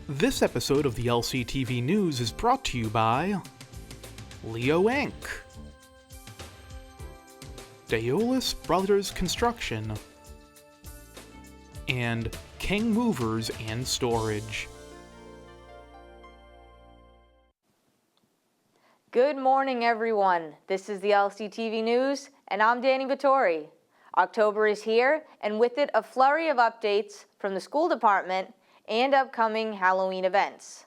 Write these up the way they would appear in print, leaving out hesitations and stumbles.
This episode of the LCTV News is brought to you by Leo Inc., Daolis Brothers Construction, and King Movers and Storage. Good morning, everyone. This is the LCTV News, and I'm Dani Vittori. October is here, and with it, a flurry of updates from the school department and upcoming Halloween events.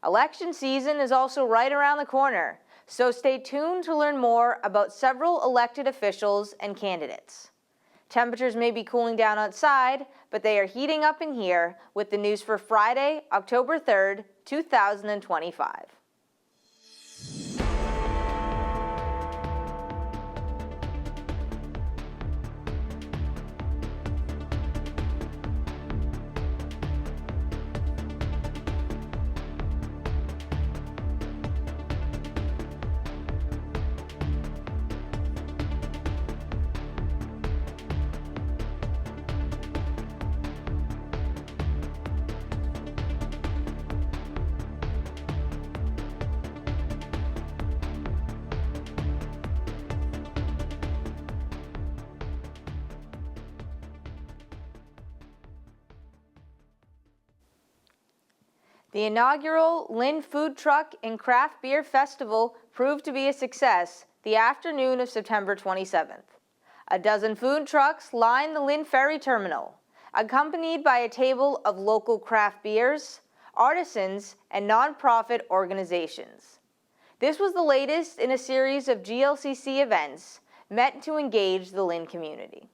Election season is also right around the corner, so stay tuned to learn more about several elected officials and candidates. Temperatures may be cooling down outside, but they are heating up in here with the news for Friday, October 3rd, 2025. The inaugural Lynn Food Truck and Craft Beer Festival proved to be a success the afternoon of September 27th. A dozen food trucks lined the Lynn Ferry Terminal, accompanied by a table of local craft beers, artisans, and nonprofit organizations. This was the latest in a series of GLCC events meant to engage the Lynn community.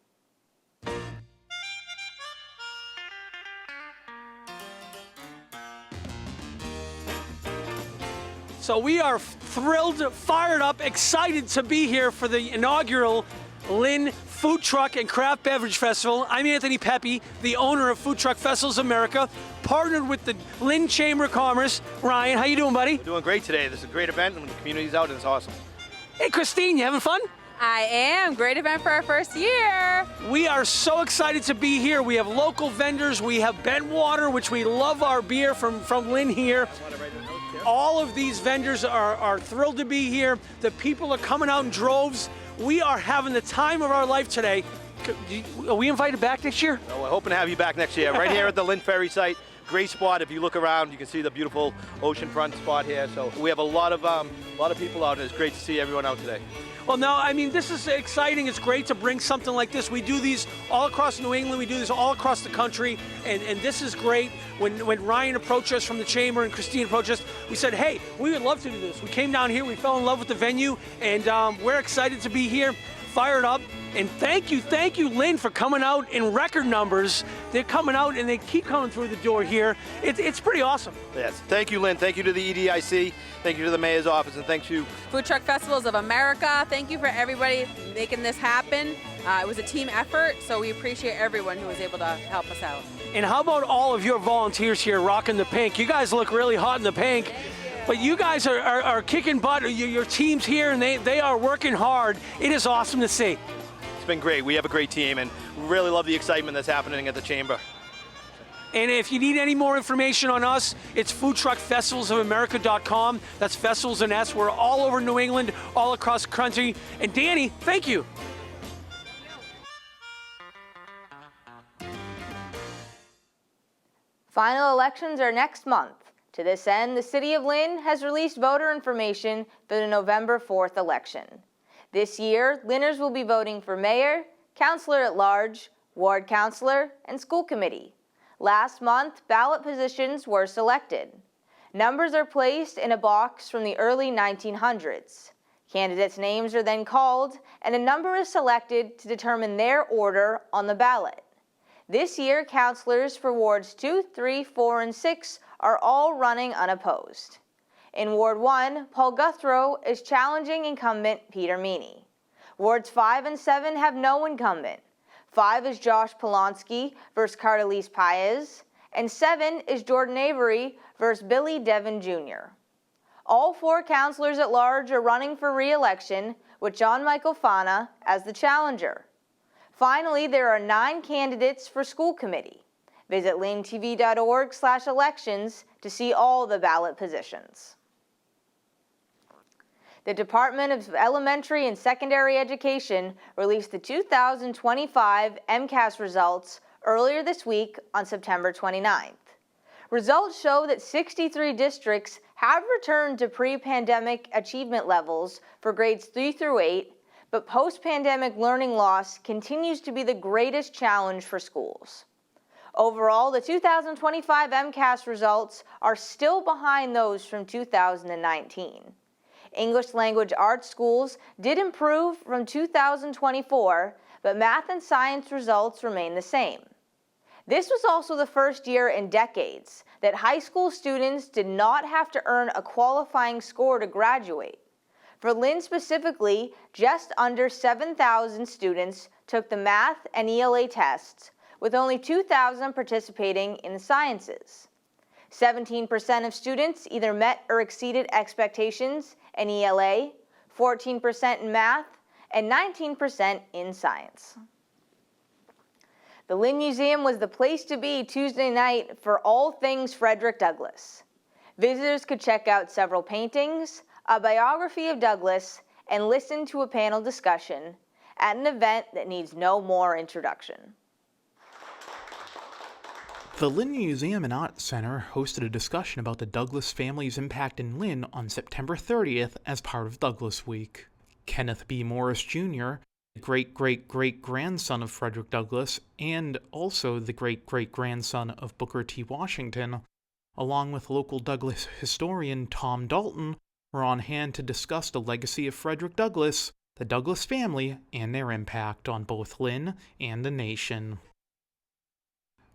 So we are thrilled, fired up, excited to be here for the inaugural Lynn Food Truck and Craft Beverage Festival. I'm Anthony Pepe, the owner of Food Truck Festivals America, partnered with the Lynn Chamber of Commerce. Ryan, how you doing, buddy? We're doing great today. This is a great event and the community's out and it's awesome. Hey, Christine, you having fun? I am. Great event for our first year. We are so excited to be here. We have local vendors. We have Bentwater, which we love our beer from Lynn here. All of these vendors are thrilled to be here. The people are coming out in droves. We are having the time of our life today. Are we invited back next year? Well, we're hoping to have you back next year. Right here at the Lynn Ferry site. Great spot. If you look around, you can see the beautiful oceanfront spot here. So we have a lot of people out, and it's great to see everyone out today. Well, no, I mean, this is exciting. It's great to bring something like this. We do these all across New England. We do this all across the country, and this is great. When Ryan approached us from the Chamber and Christine approached us, we said, hey, we would love to do this. We came down here, we fell in love with the venue, and we're excited to be here, fired up. And thank you, Lynn, for coming out in record numbers. They're coming out, and they keep coming through the door here. It's pretty awesome. Yes, thank you, Lynn. Thank you to the EDIC. Thank you to the Mayor's office, and thank you. Food Truck Festivals of America. Thank you for everybody making this happen. It was a team effort, so we appreciate everyone who was able to help us out. And how about all of your volunteers here rocking the pink? You guys look really hot in the pink. But you guys are kicking butt. Your team's here, and they are working hard. It is awesome to see. It's been great. We have a great team, and we really love the excitement that's happening at the Chamber. And if you need any more information on us, it's foodtruckfestivalsofamerica.com. That's festivals and S. We're all over New England, all across the country. And Dani, thank you. Final elections are next month. To this end, the City of Lynn has released voter information for the November 4th election. This year, Lynners will be voting for mayor, councilor at large, ward councilor, and school committee. Last month, ballot positions were selected. Numbers are placed in a box from the early 1900s. Candidates' names are then called, and a number is selected to determine their order on the ballot. This year, councilors for wards 2, 3, 4, and 6 are all running unopposed. In Ward 1, Paul Guthrow is challenging incumbent Peter Meany. Wards 5 and 7 have no incumbent. 5 is Josh Polonsky versus Cardelise Paez, and 7 is Jordan Avery versus Billy Devin Jr. All 4 councilors at large are running for re-election, with John Michael Fana as the challenger. Finally, there are 9 candidates for school committee. Visit linktv.org/elections to see all the ballot positions. The Department of Elementary and Secondary Education released the 2025 MCAS results earlier this week on September 29th. Results show that 63 districts have returned to pre-pandemic achievement levels for grades 3 through 8, but post-pandemic learning loss continues to be the greatest challenge for schools. Overall, the 2025 MCAS results are still behind those from 2019. English language arts schools did improve from 2024, but math and science results remain the same. This was also the first year in decades that high school students did not have to earn a qualifying score to graduate. For Lynn specifically, just under 7,000 students took the math and ELA tests, with only 2,000 participating in the sciences. 17% of students either met or exceeded expectations in ELA, 14% in math, and 19% in science. The Lynn Museum was the place to be Tuesday night for all things Frederick Douglass. Visitors could check out several paintings, a biography of Douglass, and listen to a panel discussion at an event that needs no more introduction. The Lynn Museum and Art Center hosted a discussion about the Douglass family's impact in Lynn on September 30th as part of Douglass Week. Kenneth B. Morris Jr., the great-great-great-grandson of Frederick Douglass, and also the great-great-grandson of Booker T. Washington, along with local Douglass historian Tom Dalton, were on hand to discuss the legacy of Frederick Douglass, the Douglass family, and their impact on both Lynn and the nation.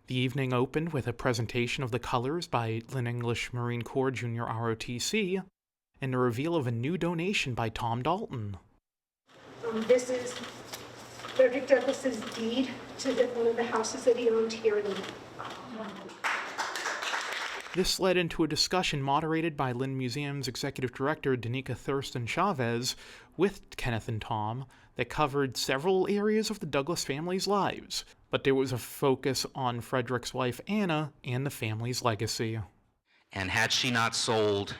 The evening opened with a presentation of the colors by Lynn English Marine Corps Junior ROTC and a reveal of a new donation by Tom Dalton. This is Frederick Douglass's deed to one of the houses that he owned here in Lynn. This led into a discussion moderated by Lynn Museum's Executive Director Danica Thurston Chavez with Kenneth and Tom that covered several areas of the Douglass family's lives, but there was a focus on Frederick's wife Anna and the family's legacy. And had she not sold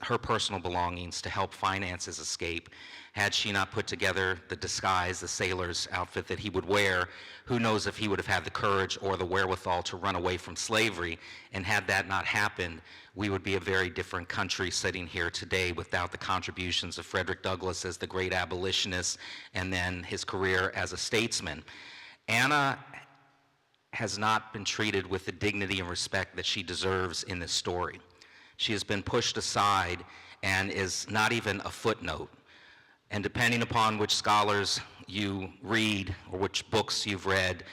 her personal belongings to help finance his escape, had she not put together the disguise, the sailor's outfit that he would wear, who knows if he would have had the courage or the wherewithal to run away from slavery. And had that not happened, we would be a very different country sitting here today without the contributions of Frederick Douglass as the great abolitionist and then his career as a statesman. Anna has not been treated with the dignity and respect that she deserves in this story. She has been pushed aside and is not even a footnote. And depending upon which scholars you read or which books you've read,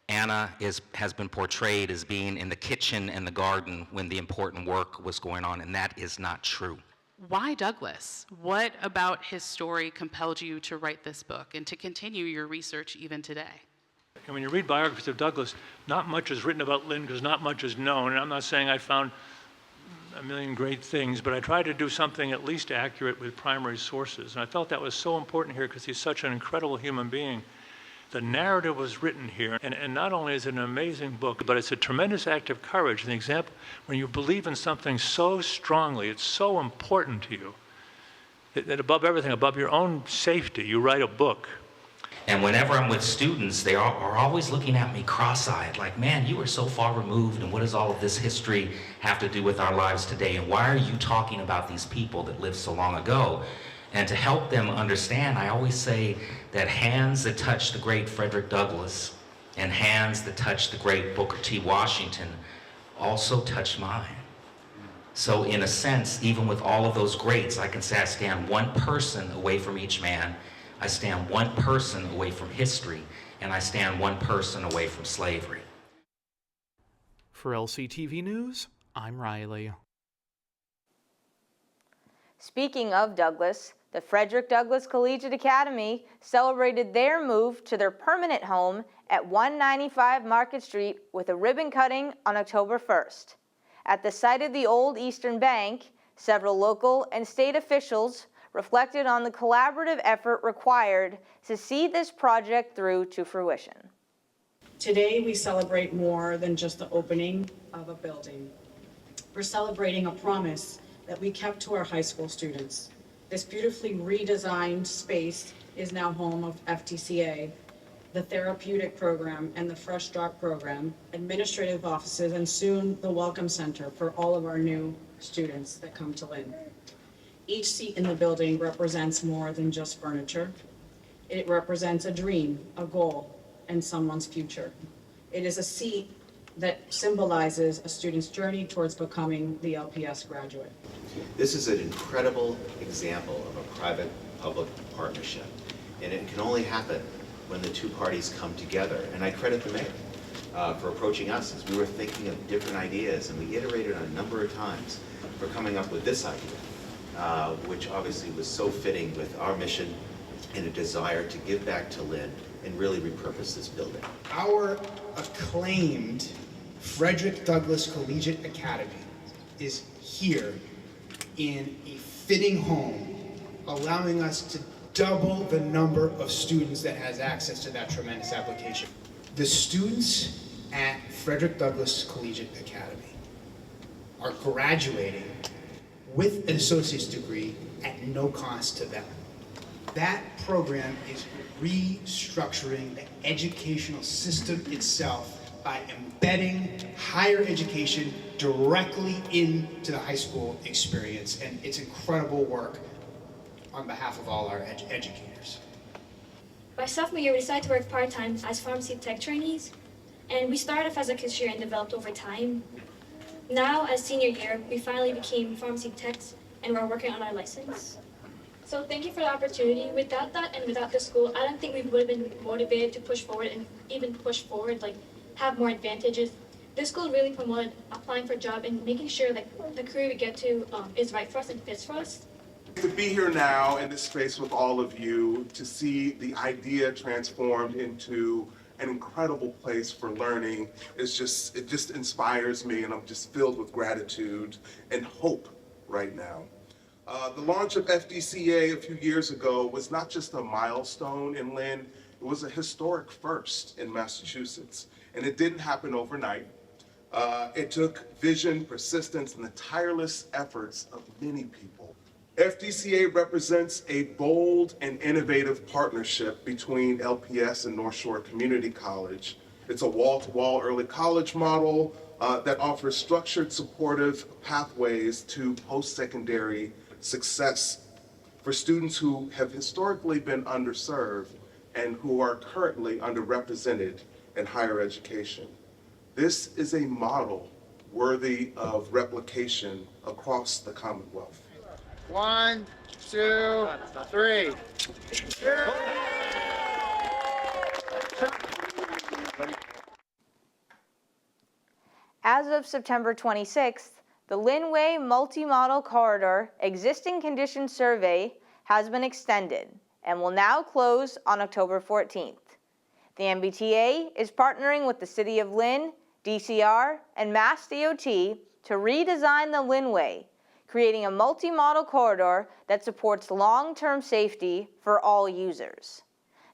Anna has been portrayed as being in the kitchen and the garden when the important work was going on, and that is not true. Why Douglass? What about his story compelled you to write this book and to continue your research even today? And when you read biographies of Douglass, not much is written about Lynn because not much is known. And I'm not saying I found a million great things, but I tried to do something at least accurate with primary sources. And I felt that was so important here because he's such an incredible human being. The narrative was written here, and not only is it an amazing book, but it's a tremendous act of courage. An example, when you believe in something so strongly, it's so important to you, that above everything, above your own safety, you write a book. And whenever I'm with students, they are always looking at me cross-eyed, like, man, you are so far removed, and what does all of this history have to do with our lives today? And why are you talking about these people that lived so long ago? And to help them understand, I always say that hands that touch the great Frederick Douglass and hands that touch the great Booker T. Washington also touch mine. So in a sense, even with all of those greats, I can say I stand one person away from each man, I stand one person away from history, and I stand one person away from slavery. For LCTV News, I'm Riley. Speaking of Douglass, the Frederick Douglass Collegiate Academy celebrated their move to their permanent home at 195 Market Street with a ribbon cutting on October 1st. At the site of the old Eastern Bank, several local and state officials reflected on the collaborative effort required to see this project through to fruition. Today, we celebrate more than just the opening of a building. We're celebrating a promise that we kept to our high school students. This beautifully redesigned space is now home of FTCA, the therapeutic program and the Fresh Drop program, administrative offices, and soon the Welcome Center for all of our new students that come to Lynn. Each seat in the building represents more than just furniture. It represents a dream, a goal, and someone's future. It is a seat that symbolizes a student's journey towards becoming the LPS graduate. This is an incredible example of a private-public partnership, and it can only happen when the two parties come together. And I credit the mayor for approaching us as we were thinking of different ideas, and we iterated a number of times for coming up with this idea, which obviously was so fitting with our mission and a desire to give back to Lynn and really repurpose this building. Our acclaimed Frederick Douglass Collegiate Academy is here in a fitting home, allowing us to double the number of students that has access to that tremendous application. The students at Frederick Douglass Collegiate Academy are graduating with an associate's degree at no cost to them. That program is restructuring the educational system itself by embedding higher education directly into the high school experience, and it's incredible work on behalf of all our educators. By sophomore year, we decided to work part-time as pharmacy tech trainees, and we started off as a cashier and developed over time. Now, as senior year, we finally became pharmacy techs, and we're working on our license. So thank you for the opportunity. Without that and without the school, I don't think we would have been motivated to push forward and even push forward, like have more advantages. This school really promoted applying for a job and making sure that the career we get to is right for us and fits for us. To be here now in this space with all of you, to see the idea transformed into an incredible place for learning, it just inspires me, and I'm just filled with gratitude and hope right now. The launch of FDCA a few years ago was not just a milestone in Lynn, it was a historic first in Massachusetts. And it didn't happen overnight. It took vision, persistence, and the tireless efforts of many people. FDCA represents a bold and innovative partnership between LPS and North Shore Community College. It's a wall-to-wall early college model that offers structured, supportive pathways to post-secondary success for students who have historically been underserved and who are currently underrepresented in higher education. This is a model worthy of replication across the Commonwealth. 1, 2, 3. As of September 26th, the Lynn Way Multi-Model Corridor Existing Condition Survey has been extended and will now close on October 14th. The MBTA is partnering with the City of Lynn, DCR, and Mass DOT to redesign the Lynn Way, creating a multi-model corridor that supports long-term safety for all users.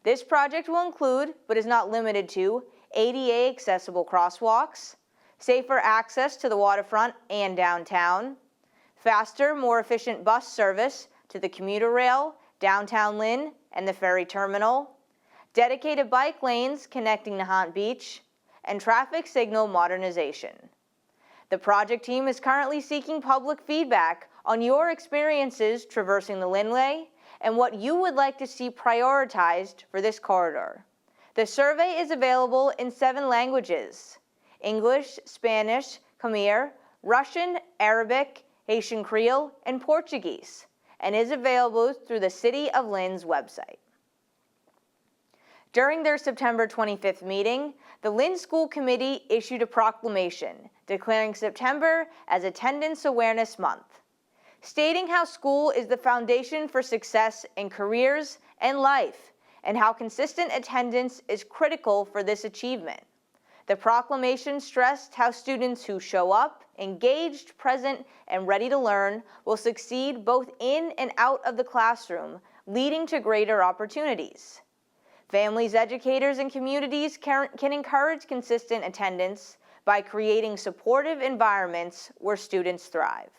This project will include, but is not limited to, ADA accessible crosswalks, safer access to the waterfront and downtown, faster, more efficient bus service to the commuter rail, downtown Lynn, and the ferry terminal, dedicated bike lanes connecting Nahant Beach, and traffic signal modernization. The project team is currently seeking public feedback on your experiences traversing the Lynn Way and what you would like to see prioritized for this corridor. The survey is available in 7 languages: English, Spanish, Khmer, Russian, Arabic, Haitian Creole, and Portuguese, and is available through the City of Lynn's website. During their September 25th meeting, the Lynn School Committee issued a proclamation declaring September as Attendance Awareness Month, stating how school is the foundation for success in careers and life, and how consistent attendance is critical for this achievement. The proclamation stressed how students who show up, engaged, present, and ready to learn will succeed both in and out of the classroom, leading to greater opportunities. Families, educators, and communities can encourage consistent attendance by creating supportive environments where students thrive.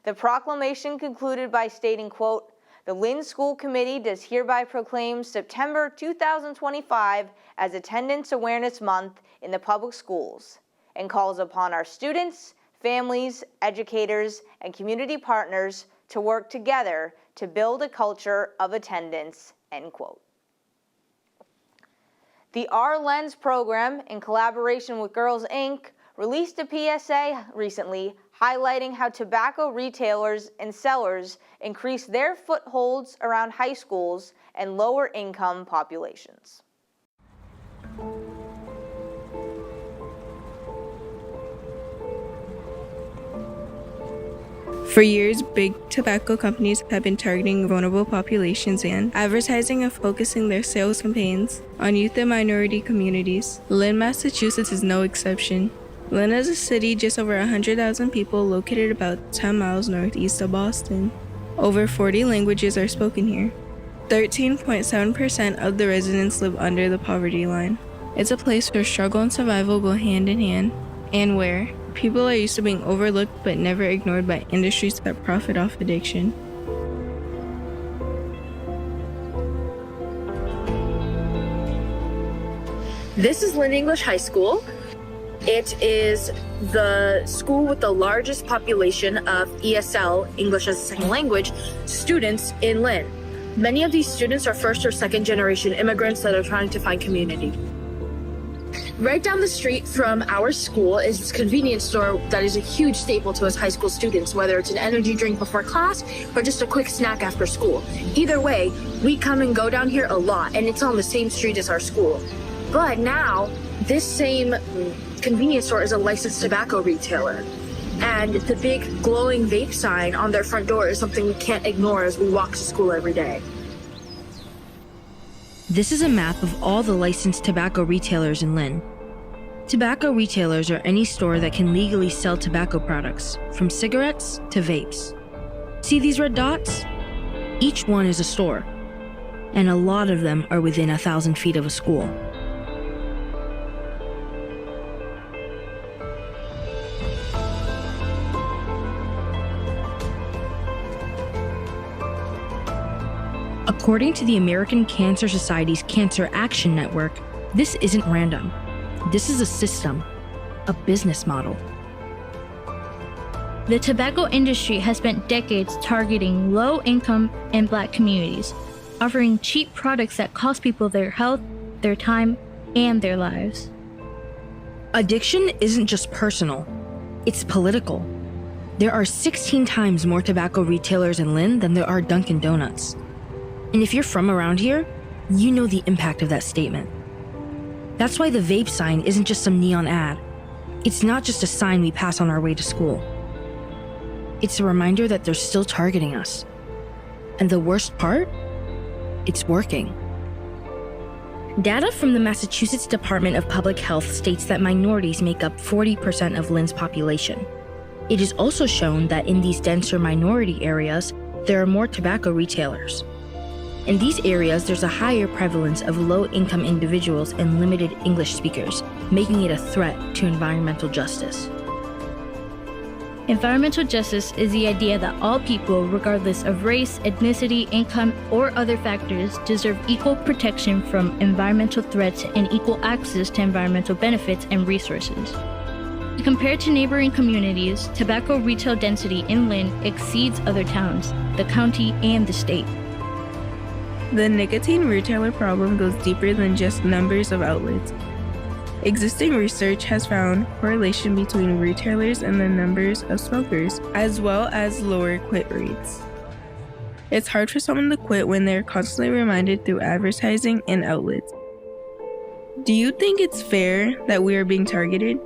The proclamation concluded by stating, quote, "The Lynn School Committee does hereby proclaim September 2025 as Attendance Awareness Month in the public schools and calls upon our students, families, educators, and community partners to work together to build a culture of attendance," end quote. The Our Lens program, in collaboration with Girls Inc., released a PSA recently highlighting how tobacco retailers and sellers increase their footholds around high schools and lower income populations. For years, big tobacco companies have been targeting vulnerable populations and advertising and focusing their sales campaigns on youth and minority communities. Lynn, Massachusetts is no exception. Lynn is a city just over 100,000 people located about 10 miles northeast of Boston. Over 40 languages are spoken here. 13.7% of the residents live under the poverty line. It's a place where struggle and survival go hand in hand, and where people are used to being overlooked but never ignored by industries that profit off addiction. This is Lynn English High School. It is the school with the largest population of ESL, English as a Second Language, students in Lynn. Many of these students are first or second generation immigrants that are trying to find community. Right down the street from our school is this convenience store that is a huge staple to us high school students, whether it's an energy drink before class or just a quick snack after school. Either way, we come and go down here a lot, and it's on the same street as our school. But now, this same convenience store is a licensed tobacco retailer. And the big glowing vape sign on their front door is something we can't ignore as we walk to school every day. This is a map of all the licensed tobacco retailers in Lynn. Tobacco retailers are any store that can legally sell tobacco products, from cigarettes to vapes. See these red dots? Each one is a store, and a lot of them are within 1,000 feet of a school. According to the American Cancer Society's Cancer Action Network, this isn't random. This is a system, a business model. The tobacco industry has spent decades targeting low-income and Black communities, offering cheap products that cost people their health, their time, and their lives. Addiction isn't just personal, it's political. There are 16 times more tobacco retailers in Lynn than there are Dunkin' Donuts. And if you're from around here, you know the impact of that statement. That's why the vape sign isn't just some neon ad. It's not just a sign we pass on our way to school. It's a reminder that they're still targeting us. And the worst part? It's working. Data from the Massachusetts Department of Public Health states that minorities make up 40% of Lynn's population. It is also shown that in these denser minority areas, there are more tobacco retailers. In these areas, there's a higher prevalence of low-income individuals and limited English speakers, making it a threat to environmental justice. Environmental justice is the idea that all people, regardless of race, ethnicity, income, or other factors, deserve equal protection from environmental threats and equal access to environmental benefits and resources. Compared to neighboring communities, tobacco retail density in Lynn exceeds other towns, the county, and the state. The nicotine retailer problem goes deeper than just numbers of outlets. Existing research has found correlation between retailers and the numbers of smokers, as well as lower quit rates. It's hard for someone to quit when they're constantly reminded through advertising and outlets. Do you think it's fair that we are being targeted?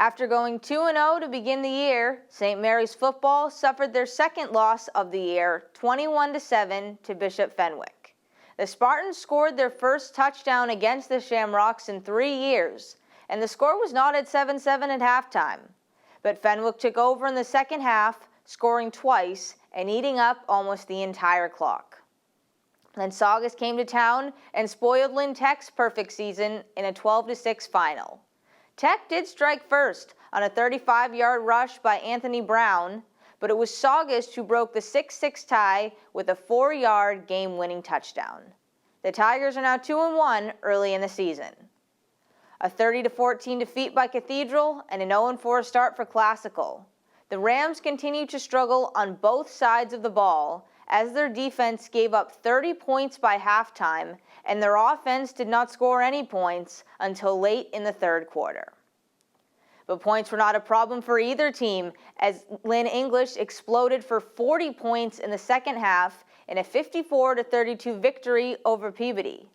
After going 2-0 to begin the year, St. Mary's football suffered their second loss of the year, 21-7 to Bishop Fenwick. The Spartans scored their first touchdown against the Shamrocks in 3 years, and the score was not at 7-7 at halftime. But Fenwick took over in the second half, scoring twice and eating up almost the entire clock. Then Saugus came to town and spoiled Lynn Tech's perfect season in a 12-6 final. Tech did strike first on a 35-yard rush by Anthony Brown, but it was Saugus who broke the 6-6 tie with a 4-yard game-winning touchdown. The Tigers are now 2-1 early in the season. A 30-14 defeat by Cathedral and an 0-4 start for Classical. The Rams continue to struggle on both sides of the ball as their defense gave up 30 points by halftime and their offense did not score any points until late in the third quarter. But points were not a problem for either team as Lynn English exploded for 40 points in the second half in a 54-32 victory over Peabody.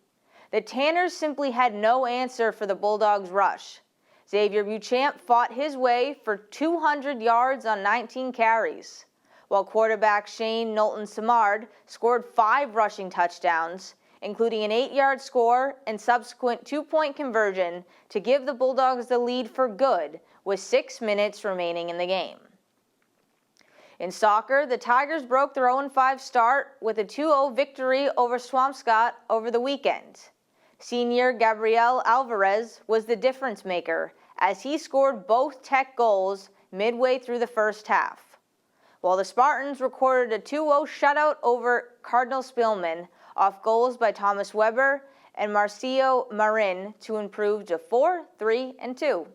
The Tanners simply had no answer for the Bulldogs' rush. Xavier Beauchamp fought his way for 200 yards on 19 carries, while quarterback Shane Knowlton-Samard scored 5 rushing touchdowns, including an 8-yard score and subsequent 2-point conversion to give the Bulldogs the lead for good with 6 minutes remaining in the game. In soccer, the Tigers broke their 0-5 start with a 2-0 victory over Swampscott over the weekend. Senior Gabriel Alvarez was the difference maker as he scored both Tech goals midway through the first half, while the Spartans recorded a 2-0 shutout over Cardinal Spillman off goals by Thomas Weber and Marcio Marin to improve to 4-3-2.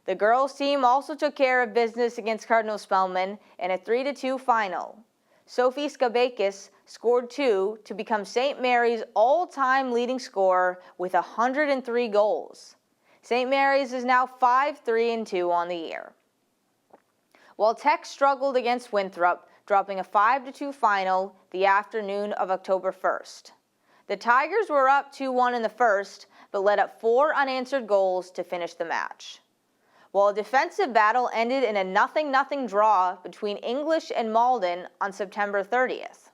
The girls' team also took care of business against Cardinal Spellman in a 3-2 final. Sophie Skabakis scored 2 to become St. Mary's all-time leading scorer with 103 goals. St. Mary's is now 5-3-2 on the year. While Tech struggled against Winthrop, dropping a 5-2 final the afternoon of October 1st. The Tigers were up 2-1 in the first, but let up 4 unanswered goals to finish the match. While a defensive battle ended in a 0-0 draw between English and Malden on September 30th.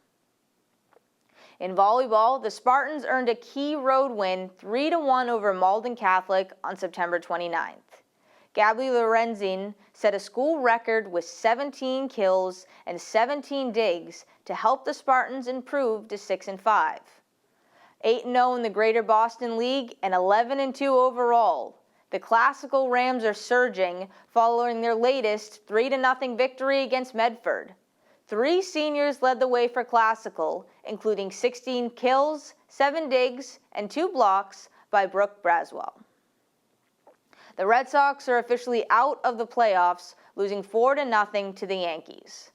In volleyball, the Spartans earned a key road win 3-1 over Malden Catholic on September 29th. Gabby Lorenzin set a school record with 17 kills and 17 digs to help the Spartans improve to 6-5. 8-0 in the Greater Boston League and 11-2 overall. The Classical Rams are surging following their latest 3-0 victory against Medford. 3 seniors led the way for Classical, including 16 kills, 7 digs, and 2 blocks by Brooke Braswell. The Red Sox are officially out of the playoffs, losing 4-0 to the Yankees.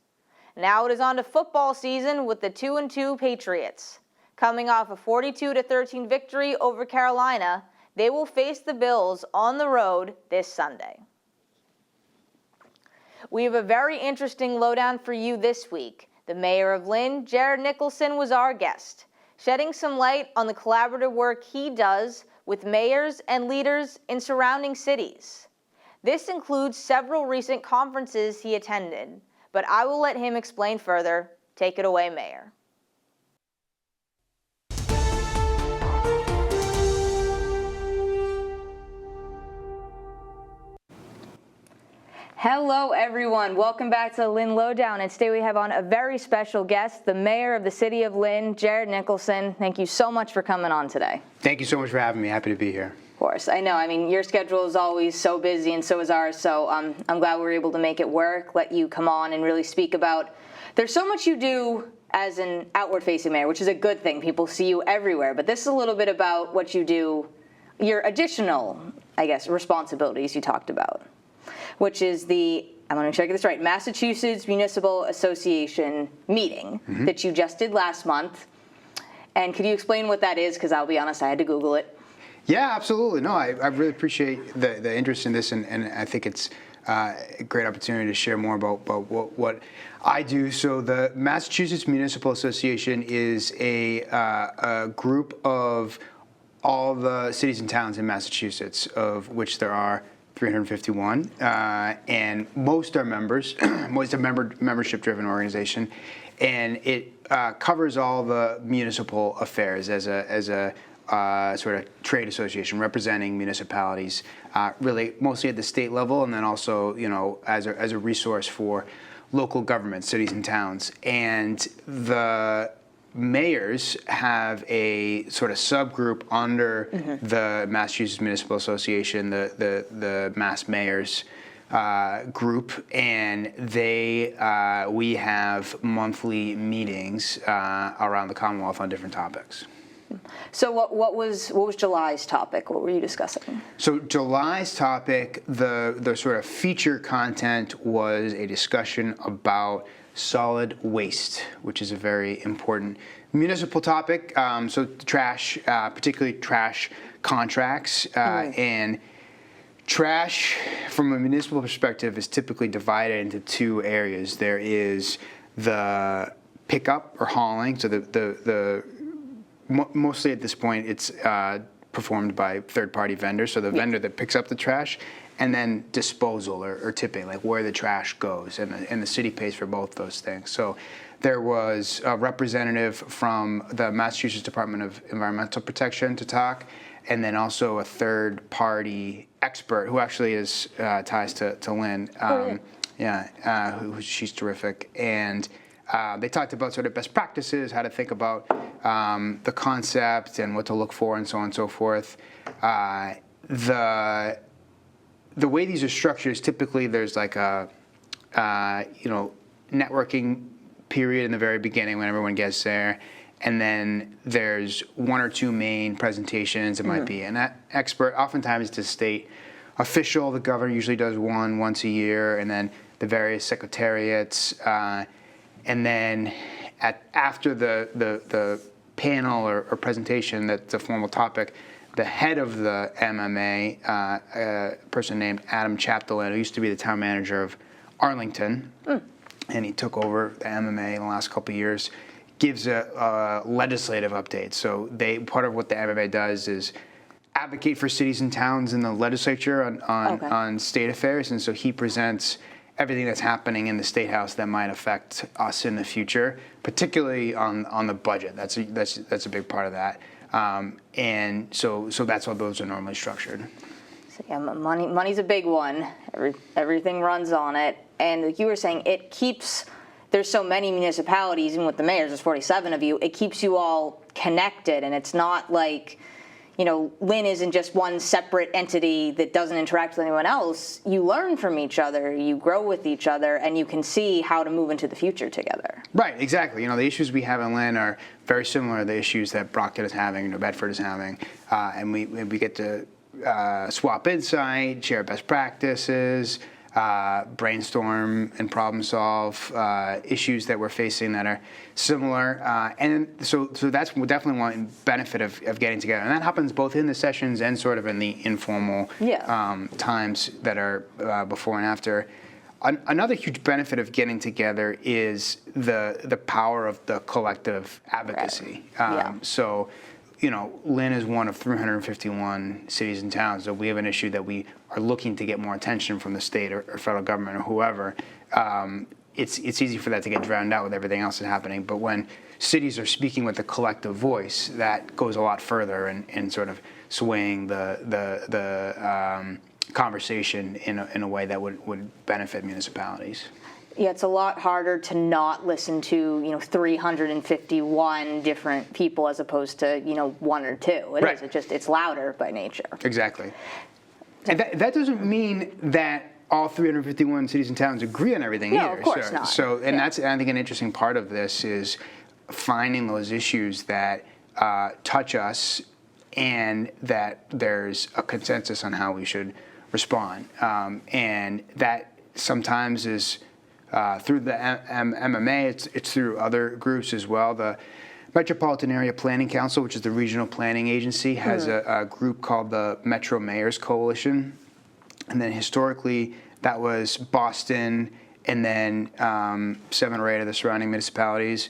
Now it is on to football season with the 2-2 Patriots. Coming off a 42-13 victory over Carolina, they will face the Bills on the road this Sunday. We have a very interesting lowdown for you this week. The mayor of Lynn, Jared Nicholson, was our guest, shedding some light on the collaborative work he does with mayors and leaders in surrounding cities. This includes several recent conferences he attended, but I will let him explain further. Take it away, Mayor. Hello, everyone. Welcome back to Lynn Lowdown. And today we have on a very special guest, the mayor of the city of Lynn, Jared Nicholson. Thank you so much for coming on today. Thank you so much for having me. Happy to be here. Of course. I know. I mean, your schedule is always so busy, and so is ours. So I'm glad we were able to make it work, let you come on and really speak about. There's so much you do as an outward-facing mayor, which is a good thing. People see you everywhere. But this is a little bit about what you do, your additional, I guess, responsibilities you talked about, which is the, I want to make sure I get this right, Massachusetts Municipal Association meeting that you just did last month. And could you explain what that is? Because I'll be honest, I had to Google it. Yeah, absolutely. No, I really appreciate the interest in this, and I think it's a great opportunity to share more about what I do. So the Massachusetts Municipal Association is a group of all the cities and towns in Massachusetts, of which there are 351, and most are members, most a membership-driven organization, and it covers all the municipal affairs as a sort of trade association representing municipalities, really mostly at the state level, and then also, you know, as a resource for local governments, cities and towns. And the mayors have a sort of subgroup under the Massachusetts Municipal Association, the Mass Mayors group, and we have monthly meetings around the Commonwealth on different topics. So what was July's topic? What were you discussing? So July's topic, the sort of feature content was a discussion about solid waste, which is a very important municipal topic. So trash, particularly trash contracts, and trash from a municipal perspective is typically divided into two areas. There is the pickup or hauling, so mostly at this point it's performed by third-party vendors, so the vendor that picks up the trash, and then disposal or tipping, like where the trash goes, and the city pays for both those things. So there was a representative from the Massachusetts Department of Environmental Protection to talk, and then also a third-party expert who actually is ties to Lynn. She's terrific, and they talked about sort of best practices, how to think about the concept and what to look for, and so on and so forth. The way these are structured is typically there's like a networking period in the very beginning when everyone gets there, and then there's one or two main presentations. It might be an expert, oftentimes the state official. The governor usually does one once a year, and then the various secretariats. And then after the panel or presentation, that's a formal topic, the head of the MMA, a person named Adam Chapdelaine, who used to be the town manager of Arlington, and he took over the MMA in the last couple of years, gives a legislative update. So part of what the MMA does is advocate for cities and towns in the legislature on state affairs, and so he presents everything that's happening in the State House that might affect us in the future, particularly on the budget. That's a big part of that, and so that's how those are normally structured. So yeah, money's a big one. Everything runs on it, and like you were saying, it keeps. There's so many municipalities, even with the mayors, there's 47 of you. It keeps you all connected, and it's not like, you know, Lynn isn't just one separate entity that doesn't interact with anyone else. You learn from each other, you grow with each other, and you can see how to move into the future together. Right, exactly. You know, the issues we have in Lynn are very similar to the issues that Brockton is having, New Bedford is having, and we get to swap insight, share best practices, brainstorm and problem solve issues that we're facing that are similar, and so that's definitely one benefit of getting together, and that happens both in the sessions and sort of in the informal times that are before and after. Another huge benefit of getting together is the power of the collective advocacy. So, you know, Lynn is one of 351 cities and towns, so we have an issue that we are looking to get more attention from the state or federal government or whoever. It's easy for that to get drowned out with everything else that's happening, but when cities are speaking with a collective voice, that goes a lot further in sort of swaying the conversation in a way that would benefit municipalities. Yeah, it's a lot harder to not listen to, 351 different people as opposed to, one or two. It's louder by nature. Exactly. And that doesn't mean that all 351 cities and towns agree on everything either. Of course not. So, that's, I think, an interesting part of this is finding those issues that touch us and that there's a consensus on how we should respond. And that sometimes is through the MMA, it's through other groups as well. The Metropolitan Area Planning Council, which is the regional planning agency, has a group called the Metro Mayors Coalition. And then historically, that was Boston and then 7 or 8 of the surrounding municipalities.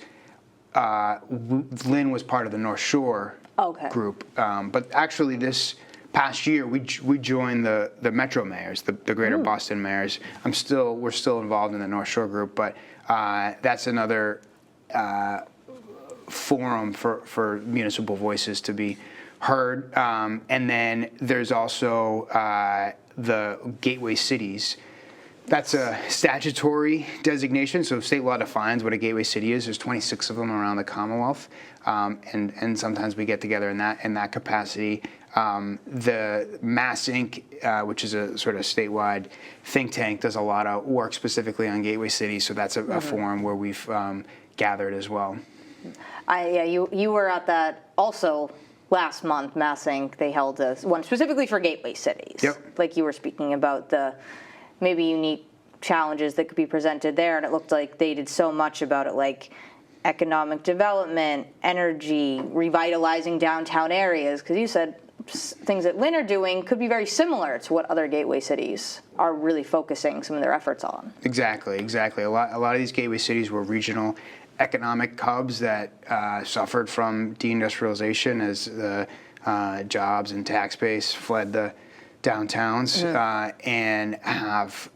Lynn was part of the North Shore group. But actually, this past year, we joined the Metro Mayors, the Greater Boston Mayors. We're still involved in the North Shore group, but that's another forum for municipal voices to be heard. And then there's also the Gateway Cities. That's a statutory designation, so state law defines what a gateway city is. There's 26 of them around the Commonwealth, and sometimes we get together in that capacity. The Mass Inc., which is a sort of statewide think tank, does a lot of work specifically on gateway cities, so that's a forum where we've gathered as well. You were at that also last month, Mass Inc. They held one specifically for gateway cities. Yep. Like you were speaking about the maybe unique challenges that could be presented there, and it looked like they did so much about it, like economic development, energy, revitalizing downtown areas, because you said things that Lynn are doing could be very similar to what other gateway cities are really focusing some of their efforts on. Exactly. A lot of these gateway cities were regional economic hubs that suffered from deindustrialization as the jobs and tax base fled the downtowns, and have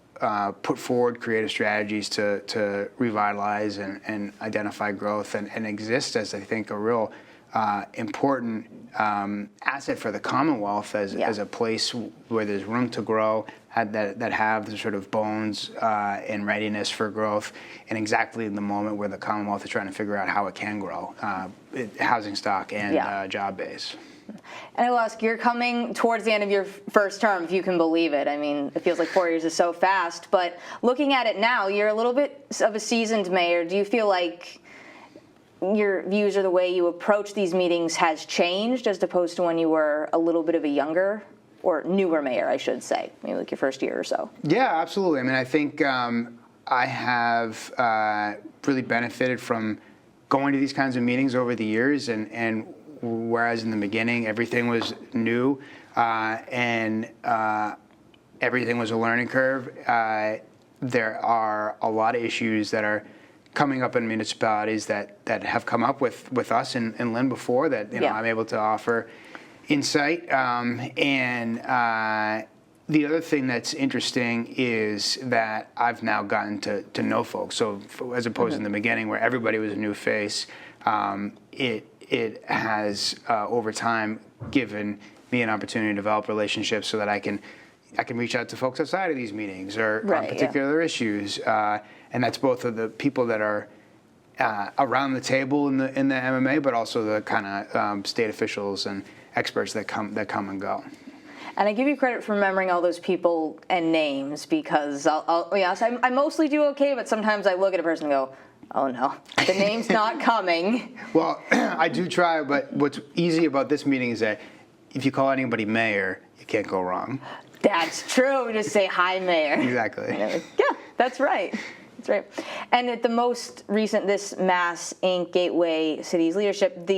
put forward creative strategies to revitalize and identify growth and exist as, I think, a real important asset for the Commonwealth as a place where there's room to grow, that have the sort of bones and readiness for growth, and exactly in the moment where the Commonwealth is trying to figure out how it can grow, housing stock and job base. And I will ask, you're coming towards the end of your first term, if you can believe it. I mean, it feels like 4 years is so fast, but looking at it now, you're a little bit of a seasoned mayor. Do you feel like your views or the way you approach these meetings has changed as opposed to when you were a little bit of a younger or newer mayor, I should say, maybe like your first year or so? Yeah, absolutely. I mean, I think I have really benefited from going to these kinds of meetings over the years, and whereas in the beginning everything was new and everything was a learning curve, there are a lot of issues that are coming up in municipalities that have come up with us in Lynn before that I'm able to offer insight. And the other thing that's interesting is that I've now gotten to know folks. So as opposed in the beginning where everybody was a new face, it has over time given me an opportunity to develop relationships so that I can reach out to folks outside of these meetings or on particular issues, and that's both of the people that are around the table in the MMA, but also the kind of state officials and experts that come and go. And I give you credit for remembering all those people and names, because I mostly do okay, but sometimes I look at a person and go, oh no, the name's not coming. Well, I do try, but what's easy about this meeting is that if you call anybody mayor, you can't go wrong. That's true. Just say hi, mayor. Exactly. Yeah, that's right. That's right. And at the most recent, this Mass Inc. Gateway Cities Leadership,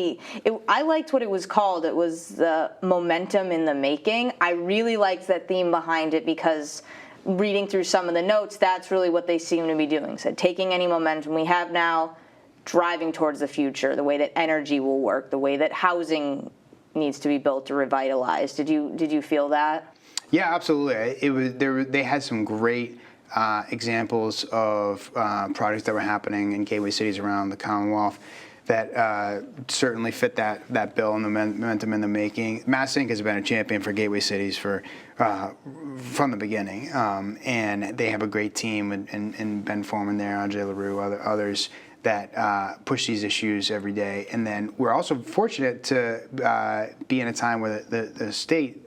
I liked what it was called. It was the momentum in the making. I really liked that theme behind it, because reading through some of the notes, that's really what they seem to be doing. So taking any momentum we have now, driving towards the future, the way that energy will work, the way that housing needs to be built or revitalized. Did you feel that? Yeah, absolutely. They had some great examples of projects that were happening in gateway cities around the Commonwealth that certainly fit that bill and the momentum in the making. Mass Inc. has been a champion for gateway cities from the beginning, and they have a great team, and Ben Foreman there, Andre LaRue, others that push these issues every day. And then we're also fortunate to be in a time where the state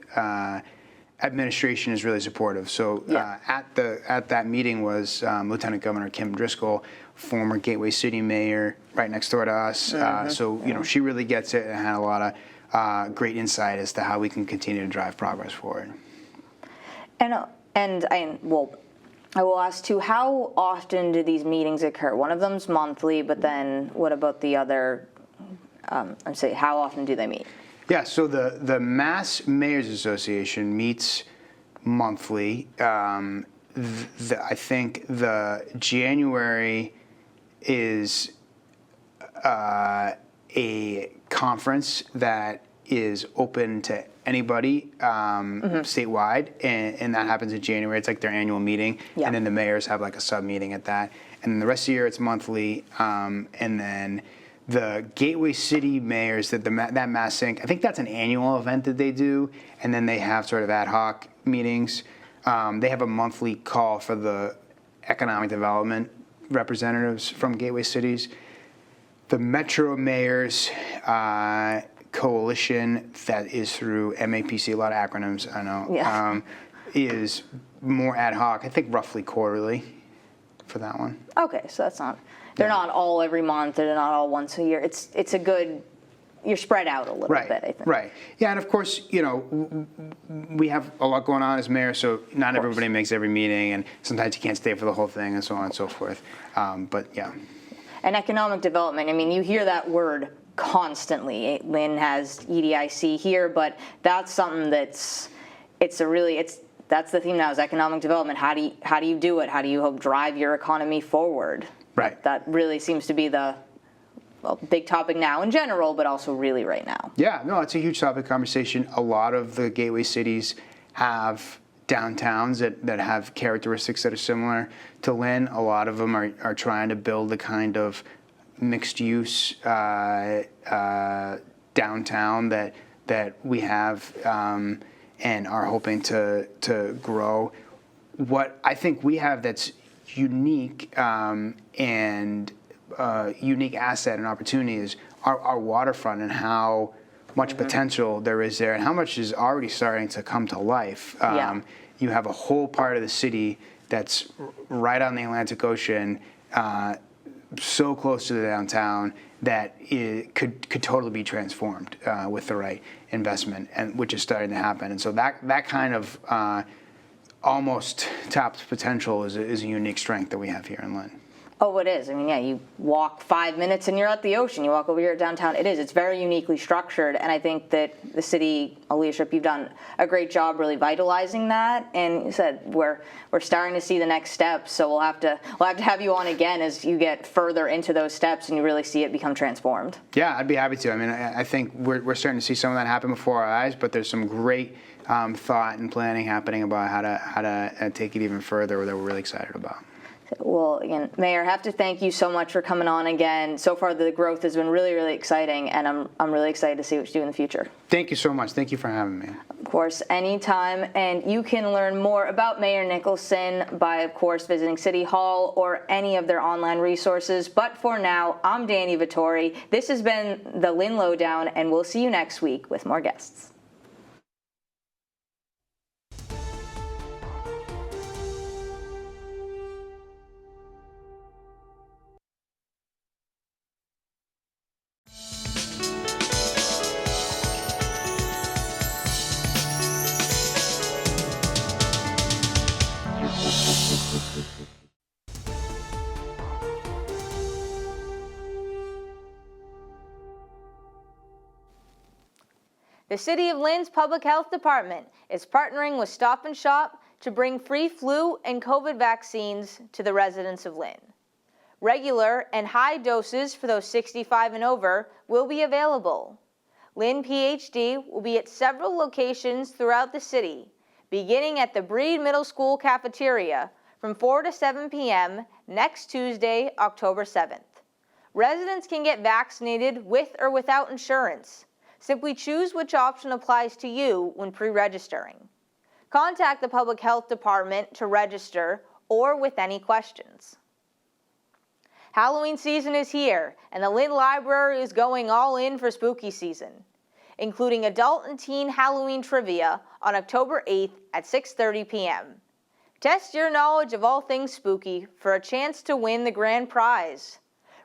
administration is really supportive. So at that meeting was Lieutenant Governor Kim Driscoll, former Gateway City mayor, right next door to us. So she really gets it and had a lot of great insight as to how we can continue to drive progress forward. And I will ask too, how often do these meetings occur? One of them's monthly, but then what about the other? How often do they meet? Yeah, so the Mass Mayors Association meets monthly. I think the January is a conference that is open to anybody statewide, and that happens in January. It's like their annual meeting, and then the mayors have like a sub-meeting at that. And then the rest of the year it's monthly, and then the Gateway City mayors, that Mass Sync, I think that's an annual event that they do, and then they have sort of ad hoc meetings. They have a monthly call for the economic development representatives from Gateway Cities. The Metro Mayors Coalition, that is through MAPC, a lot of acronyms, I know, is more ad hoc, I think roughly quarterly for that one. Okay, so that's not, they're not all every month, they're not all once a year. It's a good, you're spread out a little bit, I think. Right. Yeah, and of course, you know, we have a lot going on as mayor, so not everybody makes every meeting, and sometimes you can't stay for the whole thing, and so on and so forth. But yeah. And economic development, I mean, you hear that word constantly. Lynn has EDIC here, but that's something that's, that's the theme now, is economic development. How do you do it? How do you help drive your economy forward? Right. That really seems to be the big topic now in general, but also really right now. Yeah, no, it's a huge topic conversation. A lot of the gateway cities have downtowns that have characteristics that are similar to Lynn. A lot of them are trying to build the kind of mixed-use downtown that we have and are hoping to grow. What I think we have that's unique and unique asset and opportunity is our waterfront and how much potential there is there and how much is already starting to come to life. You have a whole part of the city that's right on the Atlantic Ocean, so close to the downtown that it could totally be transformed with the right investment, and which is starting to happen. And so that kind of almost tapped potential is a unique strength that we have here in Lynn. Oh, it is. I mean, yeah, you walk 5 minutes and you're at the ocean. You walk over here downtown. It is. It's very uniquely structured, and I think that the city leadership, you've done a great job really vitalizing that. And you said we're starting to see the next steps, so we'll have to have you on again as you get further into those steps and you really see it become transformed. Yeah, I'd be happy to. I mean, I think we're starting to see some of that happen before our eyes, but there's some great thought and planning happening about how to take it even further that we're really excited about. Well, again, Mayor, I have to thank you so much for coming on again. So far, the growth has been really, really exciting, and I'm really excited to see what you do in the future. Thank you so much. Thank you for having me. Of course, anytime. And you can learn more about Mayor Nicholson by, of course, visiting City Hall or any of their online resources. But for now, I'm Dani Vittori. This has been the Lynn Lowdown, and we'll see you next week with more guests. The City of Lynn's Public Health Department is partnering with Stop & Shop to bring free flu and COVID vaccines to the residents of Lynn. Regular and high doses for those 65 and over will be available. Lynn PhD will be at several locations throughout the city, beginning at the Breed Middle School cafeteria from 4 to 7 p.m. next Tuesday, October 7th. Residents can get vaccinated with or without insurance. Simply choose which option applies to you when pre-registering. Contact the Public Health Department to register or with any questions. Halloween season is here, and the Lynn Library is going all in for spooky season, including adult and teen Halloween trivia on October 8th at 6:30 p.m. Test your knowledge of all things spooky for a chance to win the grand prize.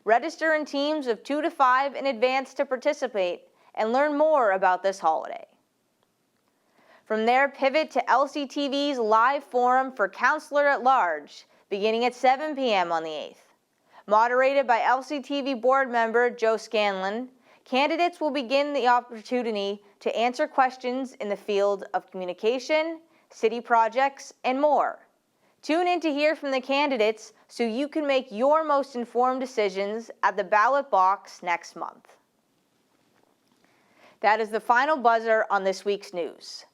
Register in teams of 2 to 5 in advance to participate and learn more about this holiday. From there, pivot to LCTV's live forum for Counselor at Large, beginning at 7 p.m. on the 8th. Moderated by LCTV board member Joe Scanlon, candidates will begin the opportunity to answer questions in the field of communication, city projects, and more. Tune in to hear from the candidates so you can make your most informed decisions at the ballot box next month. That is the final buzzer on this week's news.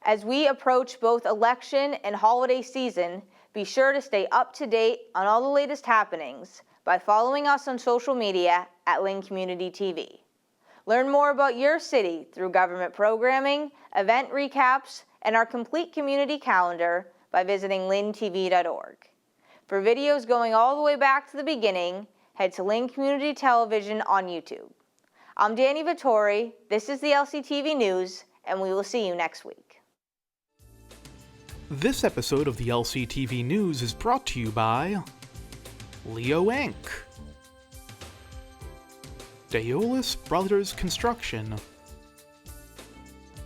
As we approach both election and holiday season, be sure to stay up to date on all the latest happenings by following us on social media at Lynn Community TV. Learn more about your city through government programming, event recaps, and our complete community calendar by visiting linntv.org. For videos going all the way back to the beginning, head to Lynn Community Television on YouTube. I'm Dani Vittori, this is the LCTV News, and we will see you next week. This episode of the LCTV News is brought to you by Leo Inc., Daolis Brothers Construction,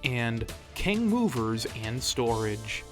and King Movers and Storage.